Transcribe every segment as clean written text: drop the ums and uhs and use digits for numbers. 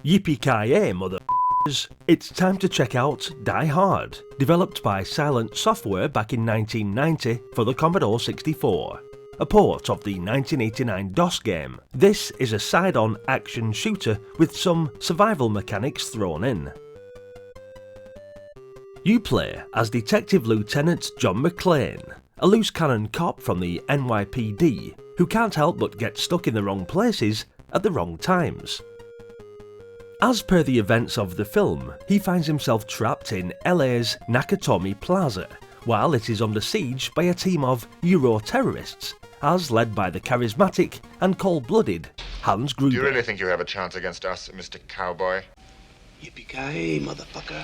Yippee-ki-yay, motherfuckers! It's time to check out Die Hard, developed by Silent Software back in 1990 for the Commodore 64. A port of the 1989 DOS game, this is a side-on action shooter with some survival mechanics thrown in. You play as Detective Lieutenant John McClane, a loose cannon cop from the NYPD who can't help but get stuck in the wrong places at the wrong times. As per the events of the film, he finds himself trapped in LA's Nakatomi Plaza, while it is under siege by a team of Euro-terrorists, as led by the charismatic and cold-blooded Hans Gruber. Do you really think you have a chance against us, Mr. Cowboy? Yippee-ki-yay, motherfucker.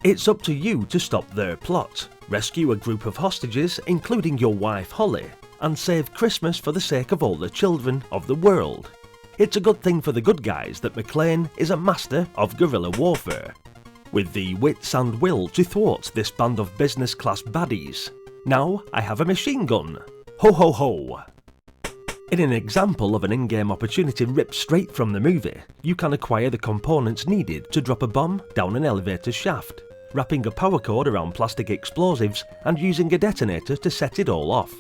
It's up to you to stop their plot, rescue a group of hostages, including your wife Holly, and save Christmas for the sake of all the children of the world. It's a good thing for the good guys that McClane is a master of guerrilla warfare, with the wits and will to thwart this band of business-class baddies. Now I have a machine gun. Ho ho ho! In an example of an in-game opportunity ripped straight from the movie, you can acquire the components needed to drop a bomb down an elevator shaft, wrapping a power cord around plastic explosives and using a detonator to set it all off.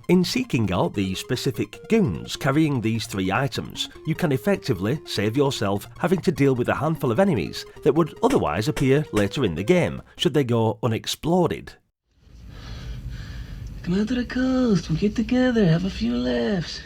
In seeking out the specific goons carrying these three items, you can effectively save yourself having to deal with a handful of enemies that would otherwise appear later in the game, should they go unexploded. Come out to the coast, we'll get together, have a few laughs.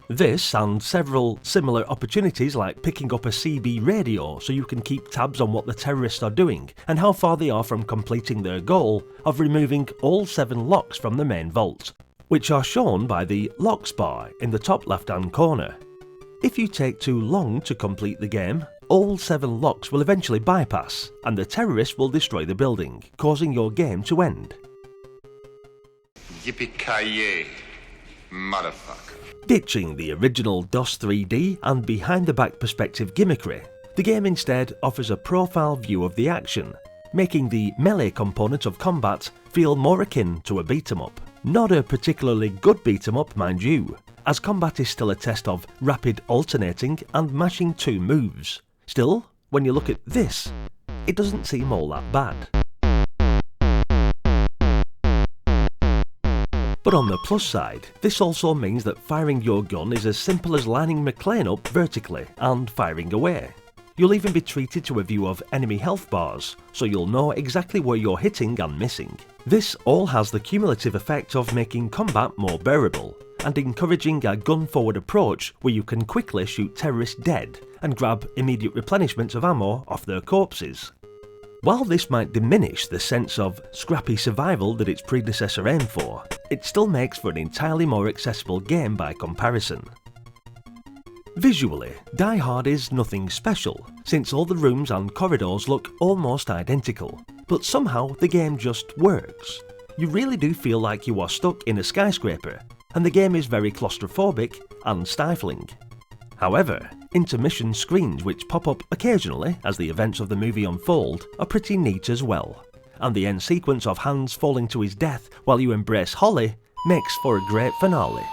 This and several similar opportunities like picking up a CB radio so you can keep tabs on what the terrorists are doing and how far they are from completing their goal of removing all 7 locks from the main vault, which are shown by the locks bar in the top left hand corner. If you take too long to complete the game, all 7 locks will eventually bypass and the terrorists will destroy the building, causing your game to end. Yippee-ki-yay, motherfucker. Ditching the original DOS 3D and behind-the-back perspective gimmickry, the game instead offers a profile view of the action, making the melee component of combat feel more akin to a beat-em-up. Not a particularly good beat-em-up, mind you, as combat is still a test of rapid alternating and mashing 2 moves. Still, when you look at this, it doesn't seem all that bad. But on the plus side, this also means that firing your gun is as simple as lining McClane up vertically and firing away. You'll even be treated to a view of enemy health bars, so you'll know exactly where you're hitting and missing. This all has the cumulative effect of making combat more bearable, and encouraging a gun-forward approach where you can quickly shoot terrorists dead and grab immediate replenishments of ammo off their corpses. While this might diminish the sense of scrappy survival that its predecessor aimed for, it still makes for an entirely more accessible game by comparison. Visually, Die Hard is nothing special, since all the rooms and corridors look almost identical, but somehow the game just works. You really do feel like you are stuck in a skyscraper, and the game is very claustrophobic and stifling. However, intermission screens which pop up occasionally as the events of the movie unfold are pretty neat as well, and the end sequence of Hans falling to his death while you embrace Holly makes for a great finale.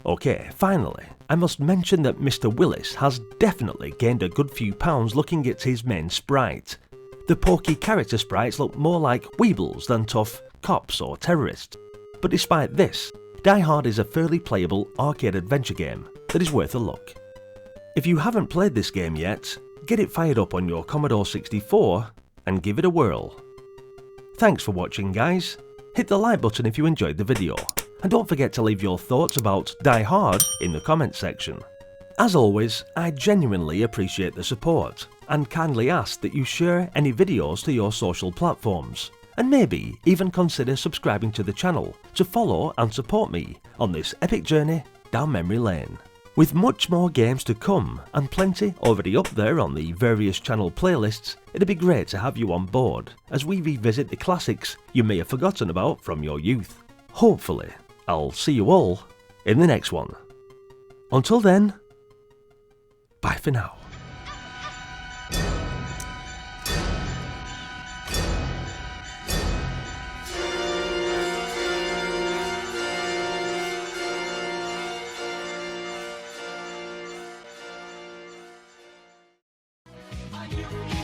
Okay, finally, I must mention that Mr. Willis has definitely gained a good few pounds looking at his main sprite. The pokey character sprites look more like weebles than tough cops or terrorists. But despite this, Die Hard is a fairly playable arcade adventure game that is worth a look. If you haven't played this game yet, get it fired up on your Commodore 64 and give it a whirl. Thanks for watching, guys. Hit the like button if you enjoyed the video. And don't forget to leave your thoughts about Die Hard in the comments section. As always, I genuinely appreciate the support and kindly ask that you share any videos to your social platforms, and maybe even consider subscribing to the channel to follow and support me on this epic journey down memory lane. With much more games to come, and plenty already up there on the various channel playlists, it'd be great to have you on board as we revisit the classics you may have forgotten about from your youth. Hopefully, I'll see you all in the next one. Until then, bye for now. You